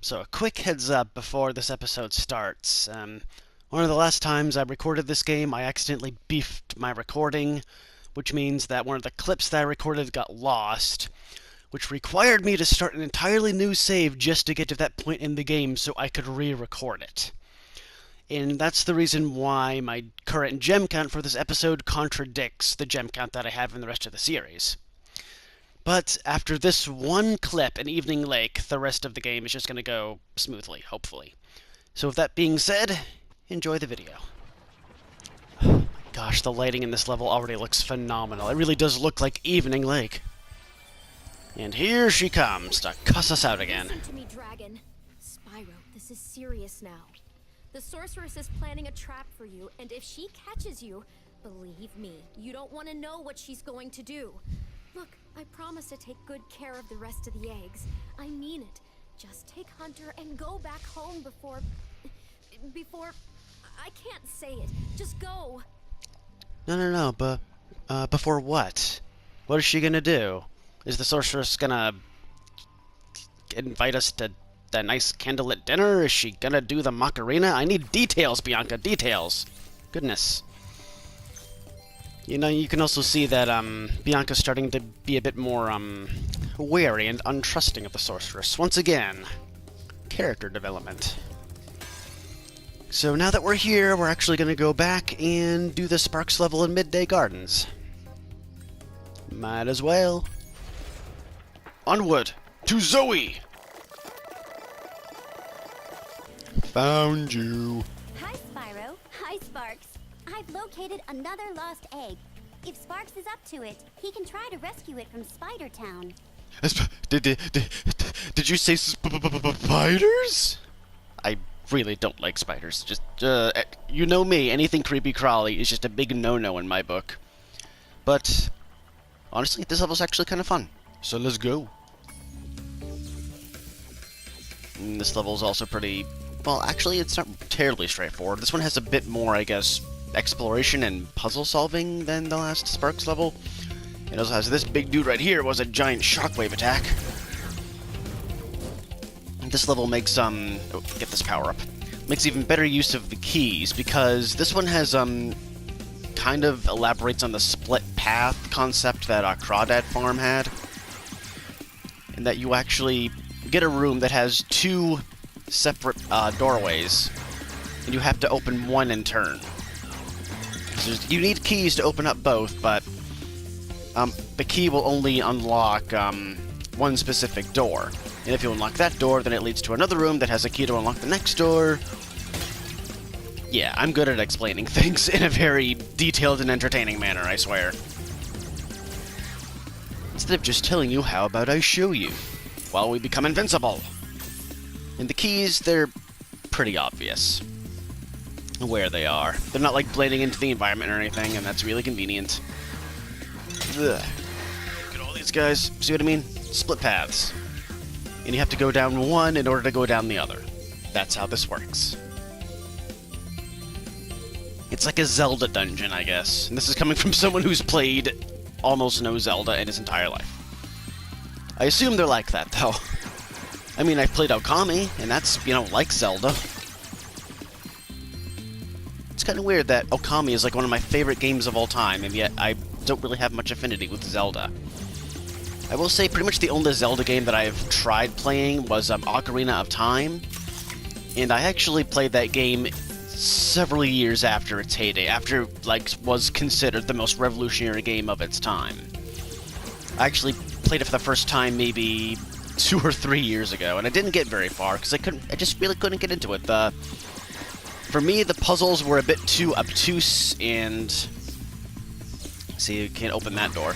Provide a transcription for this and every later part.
So a quick heads up before this episode starts. One of the last times I recorded this game, I accidentally beefed my recording, which means that one of the clips that I recorded got lost, which required me to start an entirely new save just to get to that point in the game so I could re-record it. And that's the reason why my current gem count for this episode contradicts the gem count that I have in the rest of the series. But after this one clip in Evening Lake, the rest of the game is just going to go smoothly, hopefully. So with that being said, enjoy the video. Gosh, the lighting in this level already looks phenomenal. It really does look like Evening Lake. And here she comes to cuss us out again. Listen to me, Dragon. Spyro, this is serious now. The sorceress is planning a trap for you, and if she catches you, believe me, you don't want to know what she's going to do. Look, I promise to take good care of the rest of the eggs. I mean it. Just take Hunter and go back home before... I can't say it. Just go. No, but, before what? What is she gonna do? Is the sorceress gonna invite us to the nice candlelit dinner? Is she gonna do the Macarena? I need details, Bianca, details. Goodness. You know, you can also see that, Bianca's starting to be a bit more, wary and untrusting of the sorceress. Once again, character development. So now that we're here, we're actually gonna go back and do the Sparks level in Midday Gardens. Might as well. Onward to Zoe! Found you. Hi, Spyro. Hi, Sparks. I've located another lost egg. If Sparks is up to it, he can try to rescue it from Spider Town. Did you say spiders? I really don't like spiders. Just, you know me, anything creepy crawly is just a big no-no in my book. But, honestly, this level's actually kind of fun. So let's go. And this level's also pretty... Well, actually, it's not terribly straightforward. This one has a bit more, I guess, exploration and puzzle solving than the last Sparks level. It also has this big dude right here was a giant shockwave attack. This level makes, get this power up. Makes even better use of the keys, because this one has, kind of elaborates on the split path concept that Crawdad Farm had. In that you actually get a room that has two separate, doorways, and you have to open one in turn. So you need keys to open up both, but, the key will only unlock, one specific door. And if you unlock that door, then it leads to another room that has a key to unlock the next door. Yeah, I'm good at explaining things in a very detailed and entertaining manner, I swear. Instead of just telling you, how about I show you? While we become invincible. And the keys, they're pretty obvious where they are. They're not like blending into the environment or anything, and that's really convenient. Ugh. Look at all these guys, see what I mean? Split paths. And you have to go down one in order to go down the other. That's how this works. It's like a Zelda dungeon, I guess. And this is coming from someone who's played almost no Zelda in his entire life. I assume they're like that, though. I mean, I've played Okami, and that's, you know, like Zelda. It's kind of weird that Okami is like one of my favorite games of all time, and yet I don't really have much affinity with Zelda. I will say pretty much the only Zelda game that I've tried playing was Ocarina of Time, and I actually played that game several years after its heyday, after like was considered the most revolutionary game of its time. I actually played it for the first time maybe 2 or 3 years ago, and I didn't get very far because I just really couldn't get into it. For me, the puzzles were a bit too obtuse, and see, you can't open that door.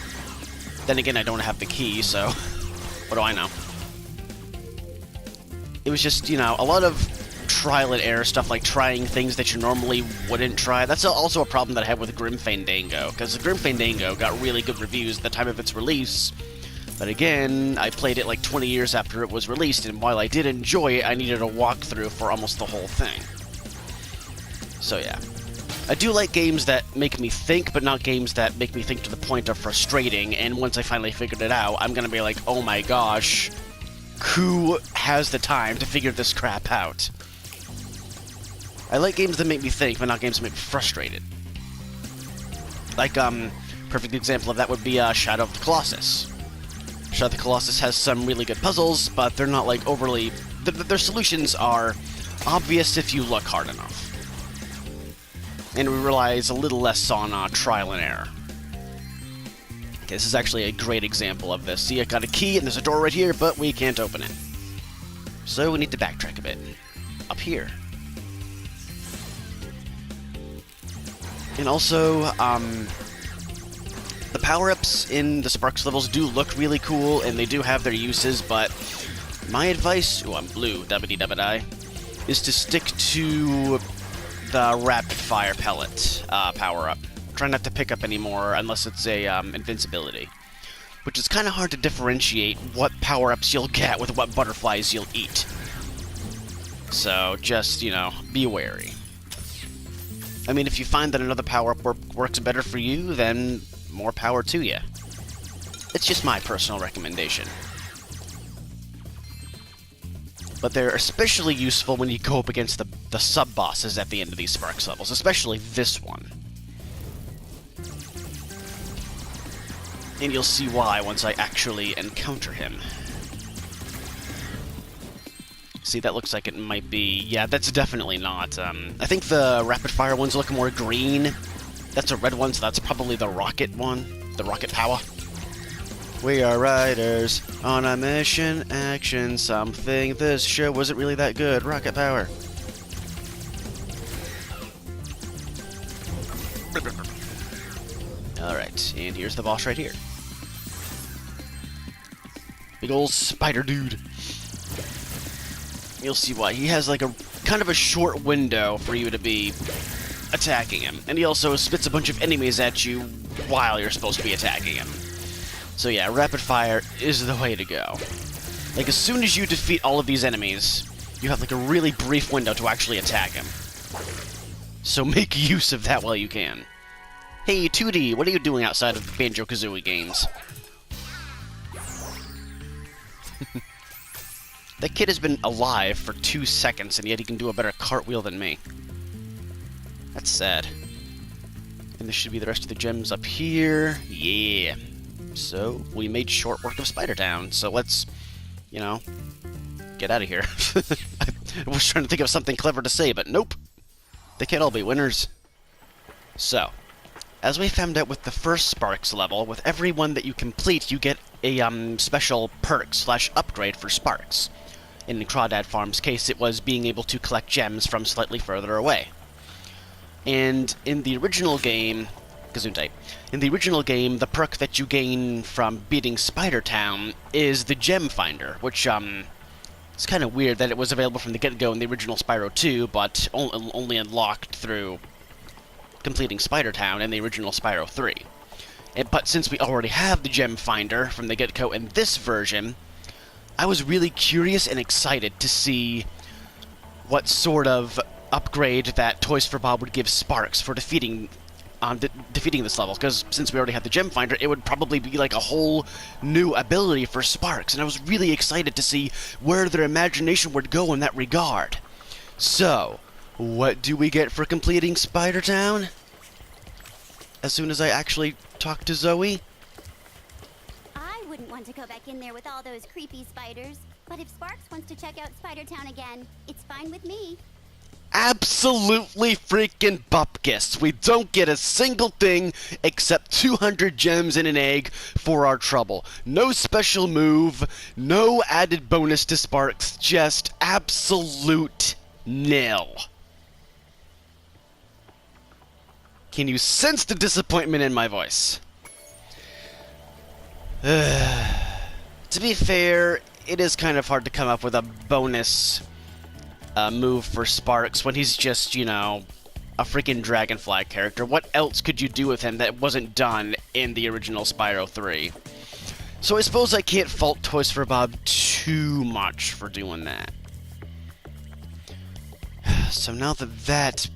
Then again, I don't have the key, so what do I know? It was just, you know, a lot of trial and error stuff, like trying things that you normally wouldn't try. That's also a problem that I had with Grim Fandango, because Grim Fandango got really good reviews at the time of its release. But again, I played it like 20 years after it was released, and while I did enjoy it, I needed a walkthrough for almost the whole thing. So yeah. I do like games that make me think, but not games that make me think to the point of frustrating, and once I finally figured it out, I'm gonna be like, oh my gosh, who has the time to figure this crap out? I like games that make me think, but not games that make me frustrated. Like, perfect example of that would be Shadow of the Colossus. Shadow of the Colossus has some really good puzzles, but they're not, like, overly... Their solutions are obvious if you look hard enough. And we relies a little less on trial and error. Okay, this is actually a great example of this. See, I got a key, and there's a door right here, but we can't open it. So we need to backtrack a bit. Up here. And also, the power-ups in the Sparks levels do look really cool, and they do have their uses, but my advice... Oh, I'm blue, dubbity-dubbity, is to stick to the rapid-fire pellet power-up. Try not to pick up any more unless it's a invincibility. Which is kind of hard to differentiate what power-ups you'll get with what butterflies you'll eat. So, just, you know, be wary. I mean, if you find that another power-up works better for you, then more power to you. It's just my personal recommendation. But they're especially useful when you go up against the sub-bosses at the end of these Sparks levels, especially this one. And you'll see why once I actually encounter him. See, that looks like it might be... Yeah, that's definitely not. I think the rapid-fire ones look more green. That's a red one, so that's probably the rocket one. The rocket power. We are riders on a mission, action, something. This show wasn't really that good. Rocket power. Alright, and here's the boss right here. Big old spider dude. You'll see why. He has like a kind of a short window for you to be attacking him. And he also spits a bunch of enemies at you while you're supposed to be attacking him. So yeah, rapid fire is the way to go. Like, as soon as you defeat all of these enemies, you have like a really brief window to actually attack him. So make use of that while you can. Hey, 2D, what are you doing outside of Banjo-Kazooie games? That kid has been alive for 2 seconds, and yet he can do a better cartwheel than me. That's sad. And there should be the rest of the gems up here. Yeah. So, we made short work of Spider Town, so let's, you know, get out of here. I was trying to think of something clever to say, but nope. They can't all be winners. So, as we found out with the first Sparks level, with every one that you complete, you get a special perk/upgrade for Sparks. In Crawdad Farm's case, it was being able to collect gems from slightly further away. And in the original game... Gesundheit. In the original game, the perk that you gain from beating Spider Town is the Gem Finder, which, it's kind of weird that it was available from the get-go in the original Spyro 2, but only unlocked through completing Spider Town in the original Spyro 3. But since we already have the Gem Finder from the get-go in this version, I was really curious and excited to see what sort of upgrade that Toys for Bob would give Sparks for defeating this level, because since we already have the Gem Finder, it would probably be like a whole new ability for Sparks, and I was really excited to see where their imagination would go in that regard. So, what do we get for completing Spider Town? As soon as I actually talk to Zoe? I wouldn't want to go back in there with all those creepy spiders, but if Sparks wants to check out Spider Town again, it's fine with me. Absolutely freaking bupkis. We don't get a single thing except 200 gems and an egg for our trouble. No special move, no added bonus to Sparks, just absolute nil. Can you sense the disappointment in my voice? To be fair, it is kind of hard to come up with a bonus move for Sparks when he's just, you know, a freaking Dragonfly character. What else could you do with him that wasn't done in the original Spyro 3? So I suppose I can't fault Toys for Bob too much for doing that. So now that that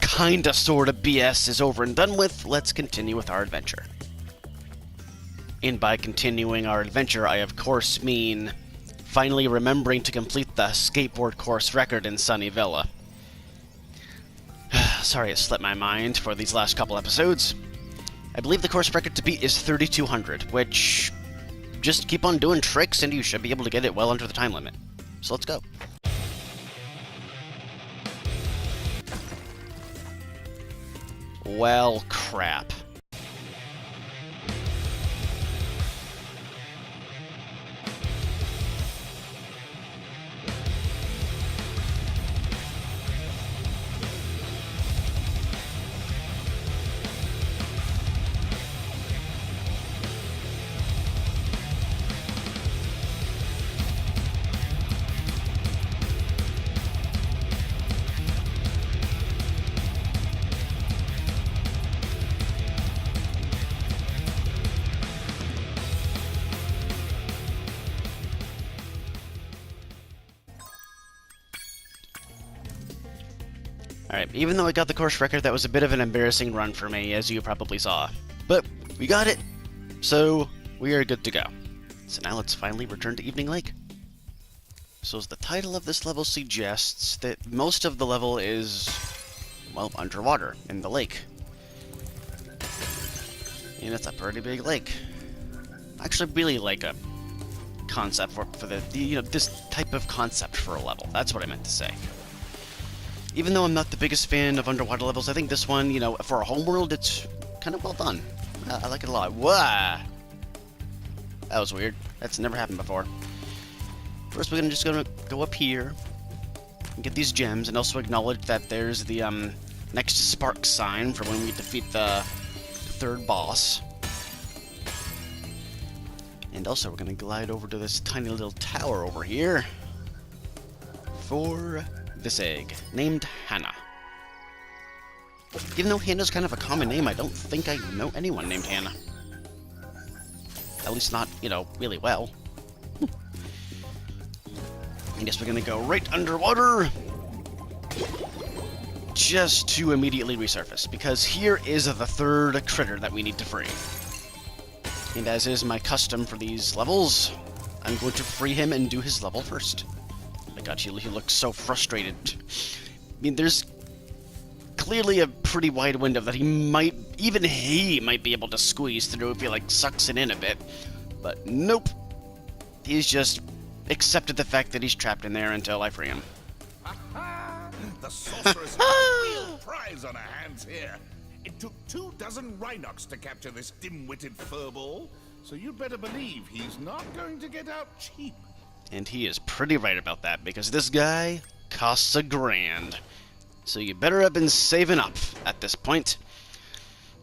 kinda sorta BS is over and done with, let's continue with our adventure. And by continuing our adventure, I of course mean finally remembering to complete the skateboard course record in Sunny Villa. Sorry it slipped my mind for these last couple episodes. I believe the course record to beat is 3200, which... just keep on doing tricks and you should be able to get it well under the time limit. So let's go. Well, crap. Alright, even though I got the course record, that was a bit of an embarrassing run for me, as you probably saw. But, we got it! So, we are good to go. So now let's finally return to Evening Lake. So as the title of this level suggests, that most of the level is, well, underwater, in the lake. And it's a pretty big lake. I actually really like a concept for this type of concept for a level. That's what I meant to say. Even though I'm not the biggest fan of underwater levels, I think this one, for a homeworld, it's kind of well done. I like it a lot. Whoa! That was weird. That's never happened before. First, we're just gonna go up here and get these gems, and also acknowledge that there's the next spark sign for when we defeat the third boss. And also, we're gonna glide over to this tiny little tower over here for this egg, named Hannah. Even though Hannah's kind of a common name, I don't think I know anyone named Hannah. At least not, really well. I guess we're gonna go right underwater, just to immediately resurface, because here is the third critter that we need to free. And as is my custom for these levels, I'm going to free him and do his level first. God, he looks so frustrated. I mean, there's clearly a pretty wide window that he might be able to squeeze through if he, sucks it in a bit. But nope. He's just accepted the fact that he's trapped in there until I free him. The sorceress has a real prize on her hands here. It took 24 Rhinox to capture this dim-witted furball, so you'd better believe he's not going to get out cheap. And he is pretty right about that, because this guy costs $1,000. So you better have been saving up at this point.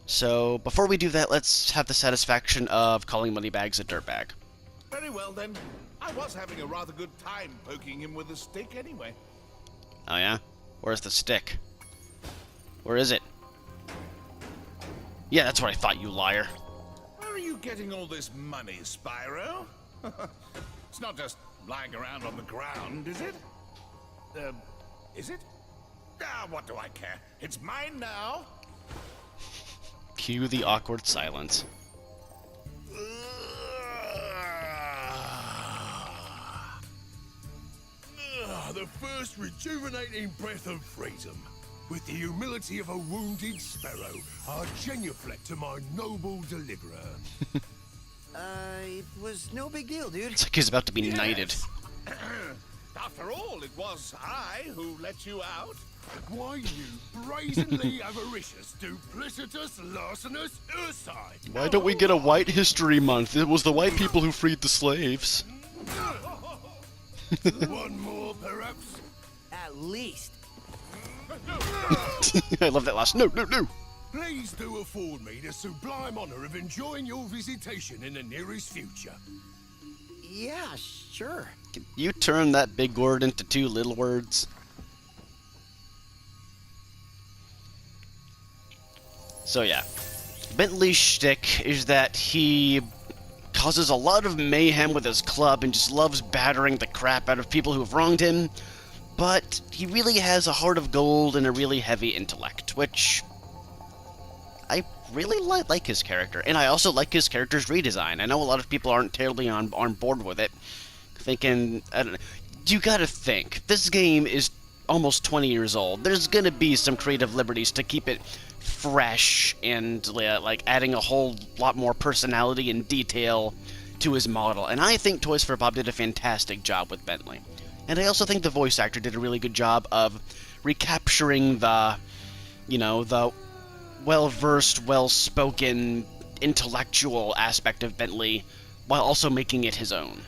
So before we do that, let's have the satisfaction of calling Moneybags a dirtbag. Very well then. I was having a rather good time poking him with a stick anyway. Oh yeah? Where's the stick? Where is it? Yeah, that's what I thought, you liar. Where are you getting all this money, Spyro? It's not just lying around on the ground, is it? Is it? Ah, what do I care? It's mine now. Cue the awkward silence. The first rejuvenating breath of freedom. With the humility of a wounded sparrow, I genuflect to my noble deliverer. It was no big deal, dude. It's like he's about to be knighted. After all, it was I who let you out. Why, you brazenly avaricious, duplicitous, larcenous ursine! Why don't we get a White History Month? It was the white people who freed the slaves. One more, perhaps? At least. I love that last. No. Please do afford me the sublime honor of enjoying your visitation in the nearest future. Yeah, sure. Can you turn that big word into two little words? So yeah, Bentley's shtick is that he causes a lot of mayhem with his club and just loves battering the crap out of people who have wronged him, but he really has a heart of gold and a really heavy intellect, which I really like his character, and I also like his character's redesign. I know a lot of people aren't terribly on board with it, thinking, I don't know, you gotta think, this game is almost 20 years old. There's gonna be some creative liberties to keep it fresh and like adding a whole lot more personality and detail to his model. And I think Toys for Bob did a fantastic job with Bentley. And I also think the voice actor did a really good job of recapturing the, you know, the well-versed, well-spoken, intellectual aspect of Bentley while also making it his own.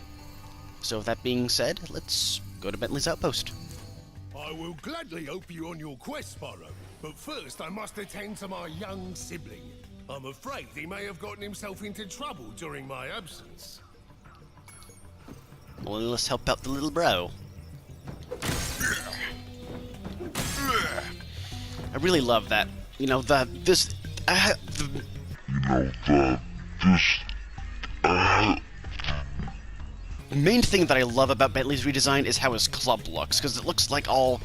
So with that being said, let's go to Bentley's outpost. I will gladly help you on your quest, Spyro. But first, I must attend to my young sibling. I'm afraid he may have gotten himself into trouble during my absence. Well, let's help out the little bro. I really love that. You know, the main thing that I love about Bentley's redesign is how his club looks, because it looks like all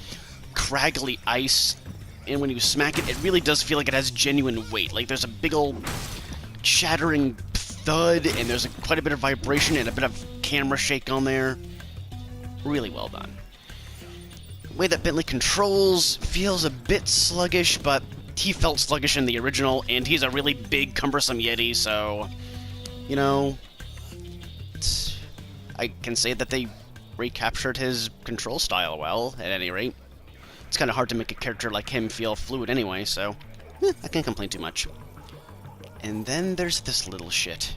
craggly ice, and when you smack it, it really does feel like it has genuine weight. Like there's a big old shattering thud, and there's quite a bit of vibration and a bit of camera shake on there. Really well done. The way that Bentley controls feels a bit sluggish, but he felt sluggish in the original, and he's a really big, cumbersome Yeti, so, you know, I can say that they recaptured his control style well, at any rate. It's kind of hard to make a character like him feel fluid anyway, so I can't complain too much. And then there's this little shit.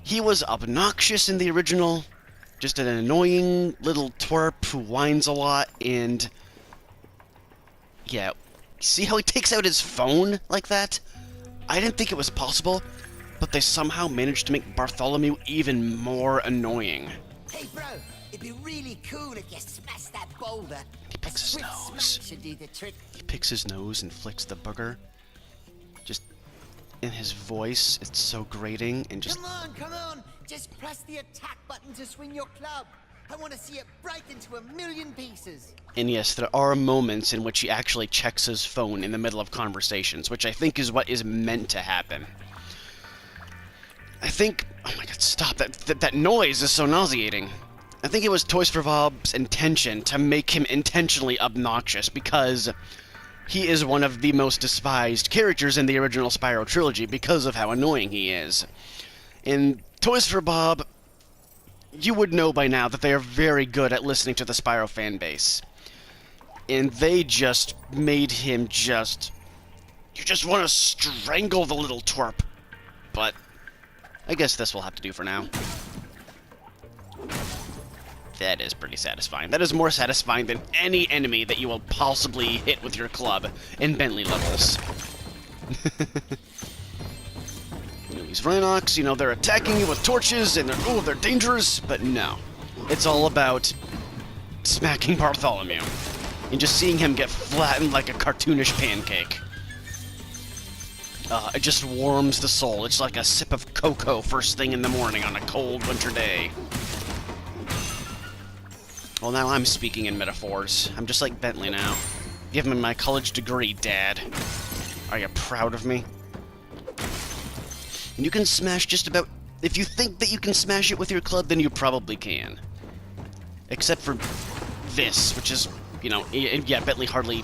He was obnoxious in the original, just an annoying little twerp who whines a lot, and yeah, see how he takes out his phone like that? I didn't think it was possible, but they somehow managed to make Bartholomew even more annoying. Hey, bro, it'd be really cool if you smashed that boulder. He picks his nose. Should do the trick. He picks his nose and flicks the booger. Just in his voice, it's so grating and just... Come on! Just press the attack button to swing your club. I want to see it break into a million pieces. And yes, there are moments in which he actually checks his phone in the middle of conversations, which I think is what is meant to happen. I think... Oh my god, stop. That noise is so nauseating. I think it was Toys for Bob's intention to make him intentionally obnoxious, because he is one of the most despised characters in the original Spyro trilogy because of how annoying he is. In Toys for Bob, you would know by now that they are very good at listening to the Spyro fan base. And they just made him just... You just want to strangle the little twerp. But I guess this will have to do for now. That is pretty satisfying. That is more satisfying than any enemy that you will possibly hit with your club in Bentley levels. You know, these Rhinox, you know, they're attacking you with torches, and they're dangerous, but no. It's all about smacking Bartholomew and just seeing him get flattened like a cartoonish pancake. It just warms the soul. It's like a sip of cocoa first thing in the morning on a cold winter day. Well, now I'm speaking in metaphors. I'm just like Bentley now. Give me my college degree, Dad. Are you proud of me? And you can smash just about... If you think that you can smash it with your club, then you probably can. Except for this, which is, you know, yeah, Bentley hardly...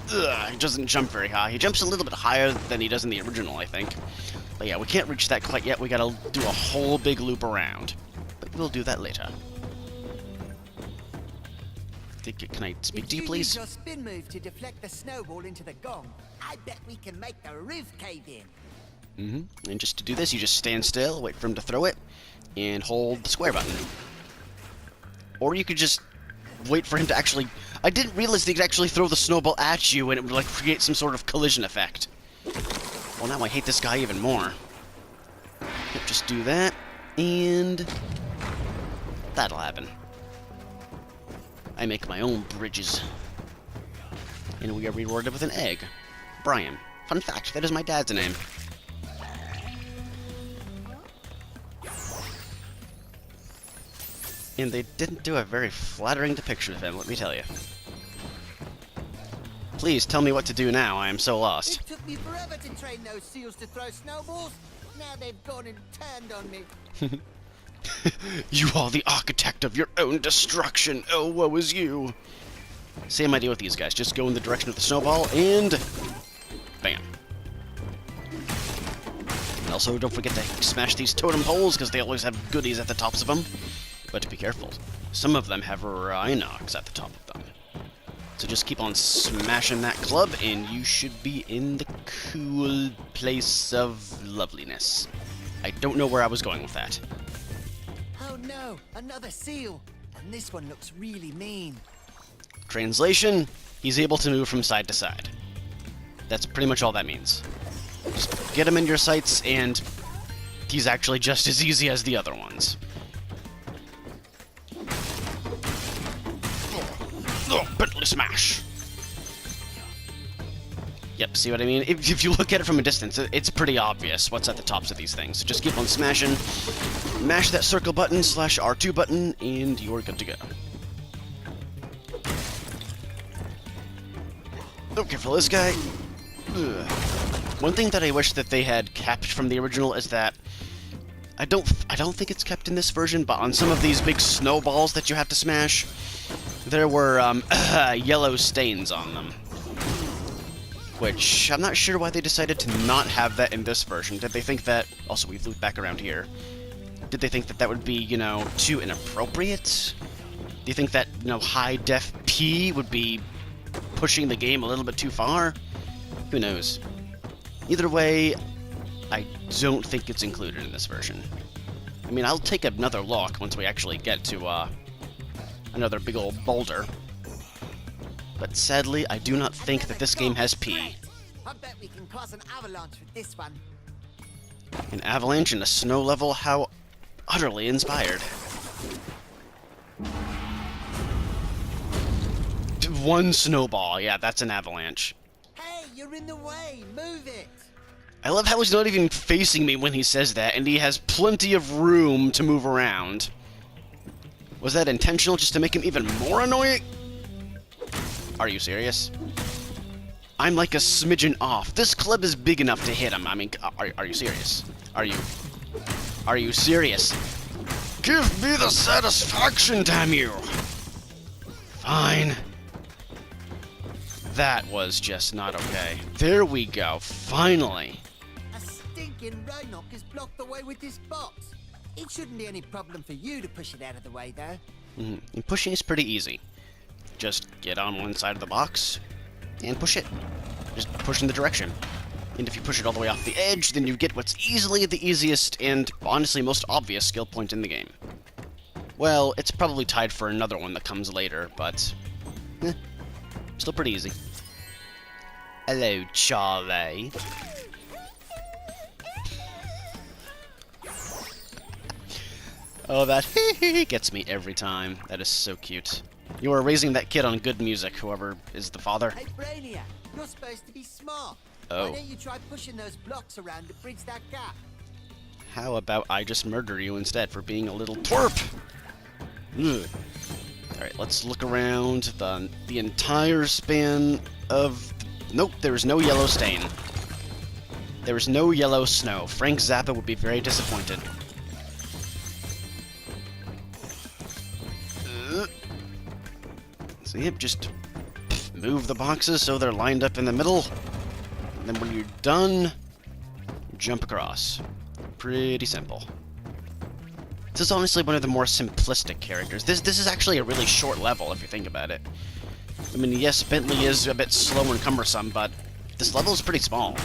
he doesn't jump very high. He jumps a little bit higher than he does in the original, I think. But yeah, we can't reach that quite yet. We gotta do a whole big loop around. But we'll do that later. Can I speak to you, please? Use your spin move to deflect the snowball into the gong. I bet we can make the roof cave in. And just to do this, you just stand still, wait for him to throw it, and hold the square button. Or you could just wait for him to actually... I didn't realize they could actually throw the snowball at you and it would, like, create some sort of collision effect. Well, now I hate this guy even more. Yep, just do that, and... that'll happen. I make my own bridges. And we are rewarded with an egg. Brian. Fun fact, that is my dad's name. And they didn't do a very flattering depiction of him, let me tell you. Please tell me what to do now, I am so lost. It took me forever to train those seals to throw snowballs. Now they've gone and turned on me. You are the architect of your own destruction. Oh, woe is you. Same idea with these guys. Just go in the direction of the snowball and bam. And also, don't forget to smash these totem poles because they always have goodies at the tops of them. But be careful. Some of them have Rhinox at the top of them. So just keep on smashing that club and you should be in the cool place of loveliness. I don't know where I was going with that. Oh no, another seal. And this one looks really mean. Translation, he's able to move from side to side. That's pretty much all that means. Just get him in your sights, and he's actually just as easy as the other ones. Oh, Bentley smash! Yep, see what I mean? If you look at it from a distance, it's pretty obvious what's at the tops of these things. So just keep on smashing. Mash that circle button / R2 button, and you're good to go. Okay, for this guy. Ugh. One thing that I wish that they had kept from the original is that I don't think it's kept in this version, but on some of these big snowballs that you have to smash, there were yellow stains on them. Which I'm not sure why they decided to not have that in this version. Did they think that? Also, we've looped back around here. Did they think that that would be, you know, too inappropriate? Do you think that, you know, high def P would be pushing the game a little bit too far? Who knows? Either way, I don't think it's included in this version. I mean, I'll take another look once we actually get to another big old boulder. But sadly, I do not think that this game has P. I bet we can cause an avalanche with this one. An avalanche in a snow level? How utterly inspired. One snowball, yeah, that's an avalanche. Hey, you're in the way. Move it. I love how he's not even facing me when he says that, and he has plenty of room to move around. Was that intentional, just to make him even more annoying? Are you serious? I'm like a smidgen off. This club is big enough to hit him. I mean, are you serious? Are you serious? Give me the satisfaction, damn you! Fine. That was just not okay. There we go, finally. A stinking Rhinoc has blocked the way with this box. It shouldn't be any problem for you to push it out of the way, though. And pushing is pretty easy. Just get on one side of the box and push it. Just push in the direction. And if you push it all the way off the edge, then you get what's easily the easiest and honestly most obvious skill point in the game. Well, it's probably tied for another one that comes later, but still pretty easy. Hello, Charlie. Oh, that gets me every time. That is so cute. You are raising that kid on good music, whoever is the father. Hey, Brainiac, you're supposed to be smart. Oh. Why don't you try pushing those blocks around to bridge that gap? How about I just murder you instead for being a little twerp? Ugh. Alright, let's look around the entire span of... Nope, there is no yellow stain. There is no yellow snow. Frank Zappa would be very disappointed. So yep, just move the boxes so they're lined up in the middle. And then when you're done, jump across. Pretty simple. This is honestly one of the more simplistic characters. This is actually a really short level if you think about it. I mean, yes, Bentley is a bit slow and cumbersome, but this level is pretty small.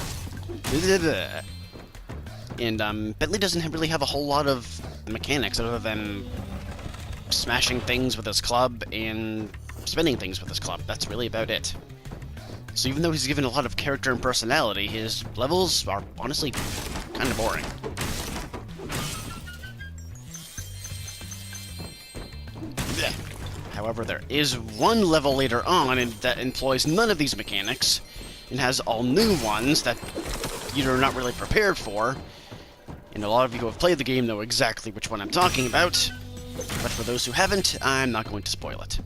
And Bentley doesn't really have a whole lot of mechanics other than smashing things with his club and spinning things with his club. That's really about it. So even though he's given a lot of character and personality, his levels are honestly kind of boring. However, there is one level later on that employs none of these mechanics and has all new ones that you're not really prepared for. And a lot of you who have played the game know exactly which one I'm talking about. But for those who haven't, I'm not going to spoil it.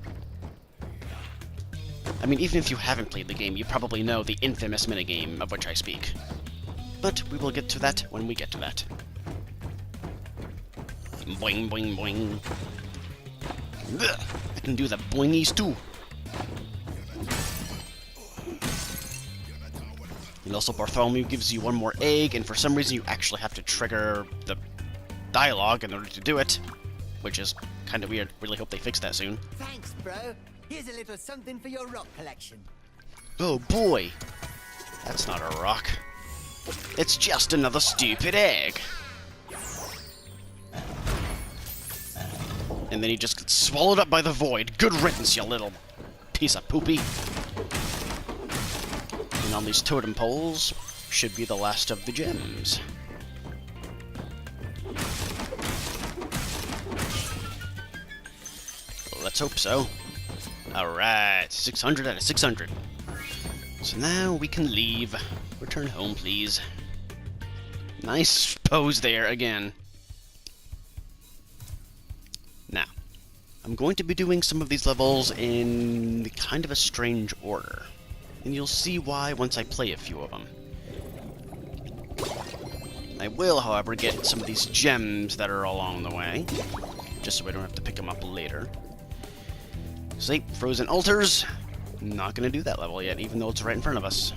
I mean, even if you haven't played the game, you probably know the infamous minigame of which I speak. But we will get to that when we get to that. Boing, boing, boing. Ugh, I can do the boingies too. And also Bartholomew gives you one more egg, and for some reason you actually have to trigger the dialogue in order to do it, which is kind of weird. Really hope they fix that soon. Thanks, bro. Here's a little something for your rock collection. Oh boy! That's not a rock. It's just another stupid egg. And then he just gets swallowed up by the void. Good riddance, you little piece of poopy. And on these totem poles should be the last of the gems. Well, let's hope so. Alright, 600 out of 600. So now we can leave. Return home, please. Nice pose there again. Now, I'm going to be doing some of these levels in kind of a strange order. And you'll see why once I play a few of them. I will, however, get some of these gems that are along the way, just so I don't have to pick them up later. See, frozen altars. Not gonna do that level yet, even though it's right in front of us.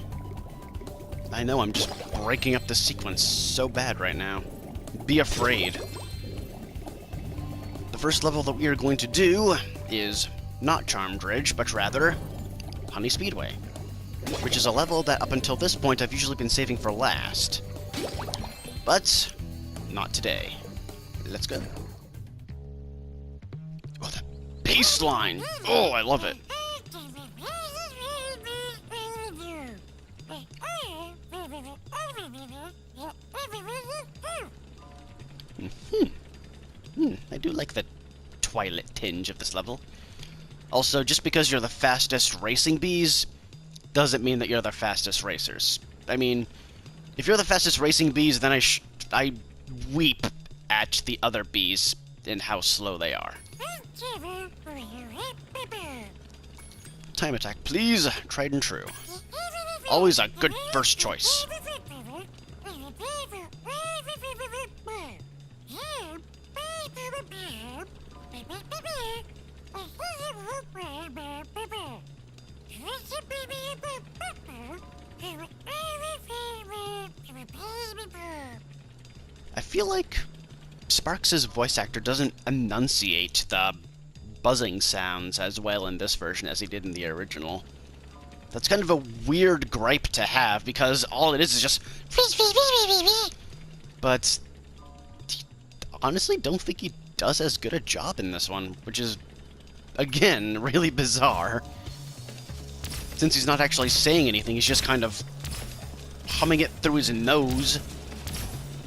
I know, I'm just breaking up the sequence so bad right now. Be afraid. The first level that we are going to do is not Charmed Ridge, but rather Honey Speedway, which is a level that up until this point I've usually been saving for last. But not today. Let's go. Oh, that bass line! Oh, I love it. I do like the Twilight tinge of this level. Also, just because you're the fastest racing bees doesn't mean that you're the fastest racers. I mean, if you're the fastest racing bees, then I weep at the other bees and how slow they are. Time attack, please. Tried and true. Always a good first choice. I feel like Sparks' voice actor doesn't enunciate the buzzing sounds as well in this version as he did in the original. That's kind of a weird gripe to have, because all it is just... But honestly, don't think he does as good a job in this one, which is, again, really bizarre. Since he's not actually saying anything, he's just kind of humming it through his nose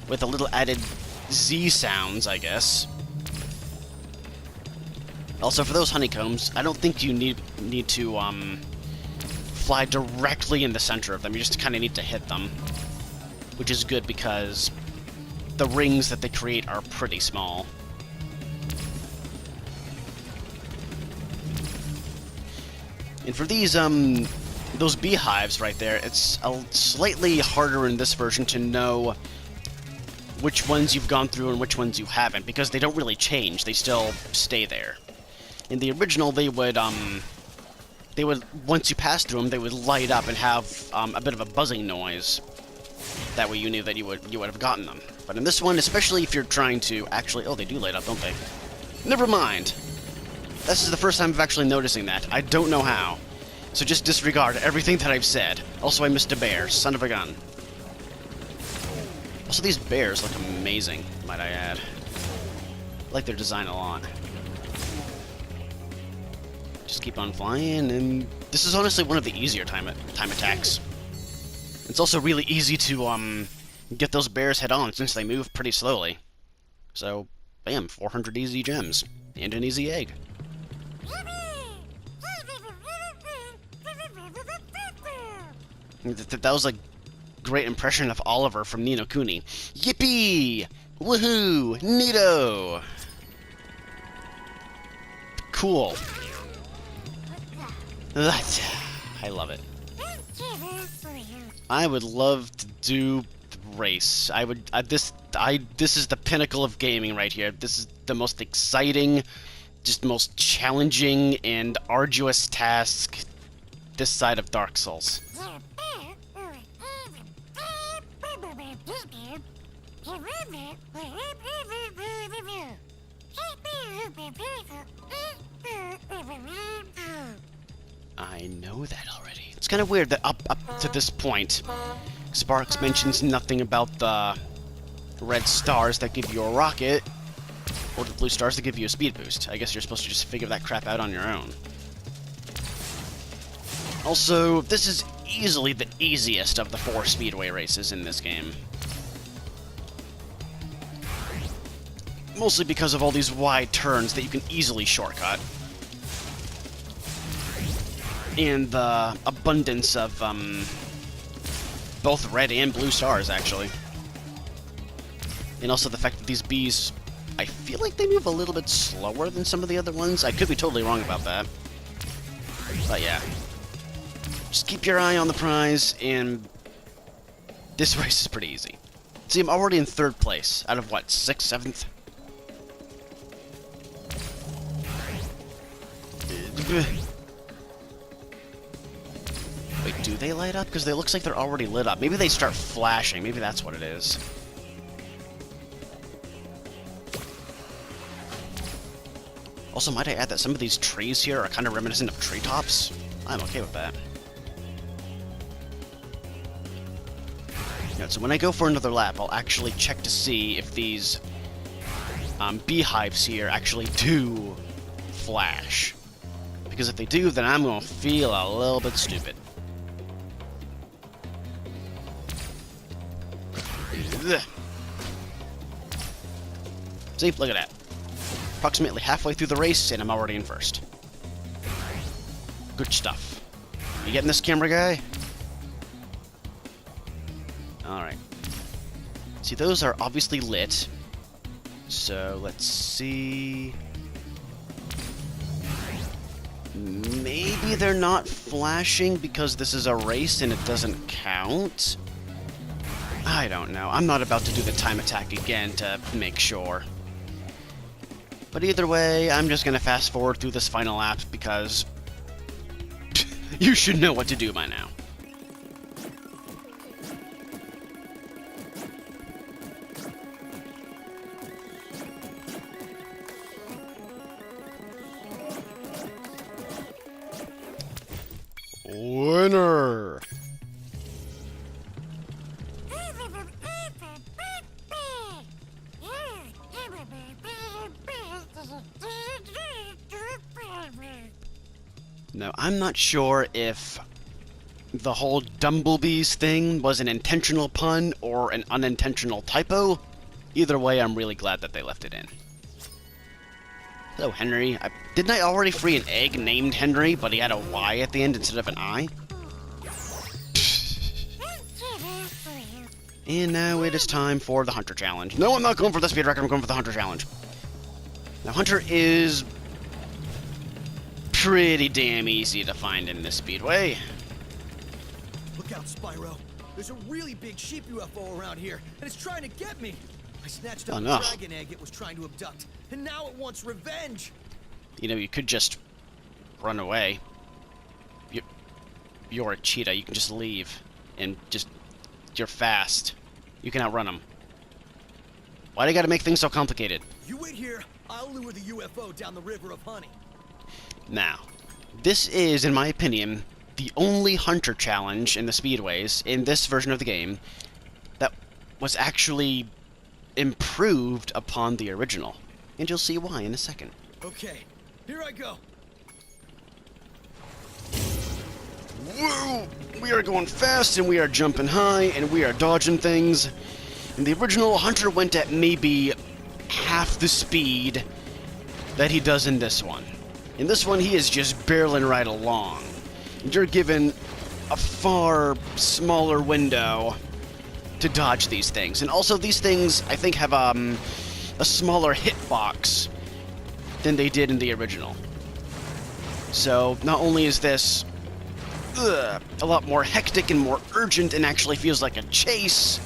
with a little added Z sounds, I guess. Also, for those honeycombs, I don't think you need to fly directly in the center of them. You just kind of need to hit them, which is good because the rings that they create are pretty small. And for these, those beehives right there, it's slightly harder in this version to know which ones you've gone through and which ones you haven't, because they don't really change. They still stay there. In the original, they would, once you pass through them, they would light up and have a bit of a buzzing noise. That way you knew that you would have gotten them. But in this one, especially if you're trying to actually... Oh, they do light up, don't they? Never mind. This is the first time I'm actually noticing that. I don't know how. So just disregard everything that I've said. Also, I missed a bear. Son of a gun. Also, these bears look amazing, might I add. I like their design a lot. Just keep on flying, and this is honestly one of the easier time attacks. It's also really easy to get those bears head on since they move pretty slowly. So, bam, 400 easy gems and an easy egg. That was a great impression of Oliver from Ni no Kuni. Yippee! Woohoo! Neato! Cool. I love it. I would love to do race. This is the pinnacle of gaming right here. This is the most exciting, just most challenging and arduous task this side of Dark Souls. I know that already. It's kind of weird that up to this point, Sparks mentions nothing about the red stars that give you a rocket, or the blue stars that give you a speed boost. I guess you're supposed to just figure that crap out on your own. Also, this is easily the easiest of the 4 speedway races in this game. Mostly because of all these wide turns that you can easily shortcut. And the abundance of, both red and blue stars, actually. And also the fact that these bees, I feel like they move a little bit slower than some of the other ones. I could be totally wrong about that. But yeah. Just keep your eye on the prize, and this race is pretty easy. See, I'm already in 3rd place, out of what, 6th, 7th? Wait, do they light up? Because it looks like they're already lit up. Maybe they start flashing. Maybe that's what it is. Also, might I add that some of these trees here are kind of reminiscent of treetops? I'm okay with that. Yeah, so when I go for another lap, I'll actually check to see if these beehives here actually do flash. Because if they do, then I'm going to feel a little bit stupid. Ugh. See, look at that. Approximately halfway through the race, and I'm already in 1st. Good stuff. You getting this, camera guy? Alright. See, those are obviously lit. So, let's see... Maybe they're not flashing because this is a race and it doesn't count? I don't know. I'm not about to do the time attack again to make sure. But either way, I'm just gonna fast forward through this final lap because you should know what to do by now. Winner! Now, I'm not sure if the whole Dumblebees thing was an intentional pun or an unintentional typo. Either way, I'm really glad that they left it in. Hello, Henry. Didn't I already free an egg named Henry, but he had a Y at the end instead of an I? And now it is time for the Hunter Challenge. No, I'm not going for the speed record, I'm going for the Hunter Challenge. Now, Hunter is pretty damn easy to find in this speedway. Look out, Spyro. There's a really big sheep UFO around here, and it's trying to get me. I snatched up a dragon egg it was trying to abduct, and now it wants revenge. You know, you could just run away. You're a cheetah. You can just leave. And just... You're fast. You can outrun them. Why do you gotta make things so complicated? You wait here. I'll lure the UFO down the river of honey. Now, this is, in my opinion, the only Hunter challenge in the Speedways, in this version of the game, that was actually improved upon the original. And you'll see why in a second. Okay, here I go. Whoa! We are going fast, and we are jumping high, and we are dodging things. In the original, Hunter went at maybe half the speed that he does in this one. In this one, he is just barreling right along. And you're given a far smaller window to dodge these things. And also, these things, I think, have a smaller hitbox than they did in the original. So, not only is this a lot more hectic and more urgent and actually feels like a chase,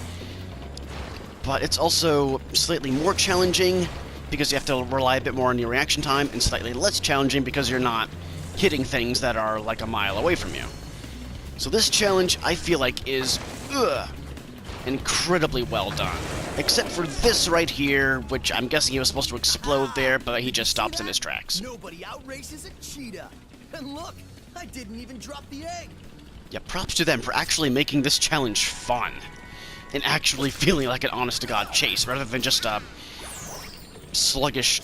but it's also slightly more challenging because you have to rely a bit more on your reaction time, and slightly less challenging because you're not hitting things that are like a mile away from you. So this challenge, I feel like, is incredibly well done. Except for this right here, which I'm guessing he was supposed to explode there, but he just stops in his tracks. Nobody outraces a cheetah. And look, I didn't even drop the egg. Yeah, props to them for actually making this challenge fun. And actually feeling like an honest-to-God chase, rather than just a sluggish,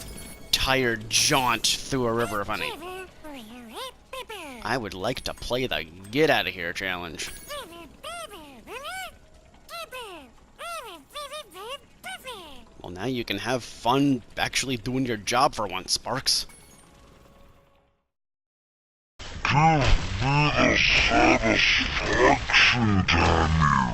tired jaunt through a river of honey. I would like to play the Get Out of Here challenge. Well, now you can have fun actually doing your job for once, Sparks. Give me the satisfaction, damn you!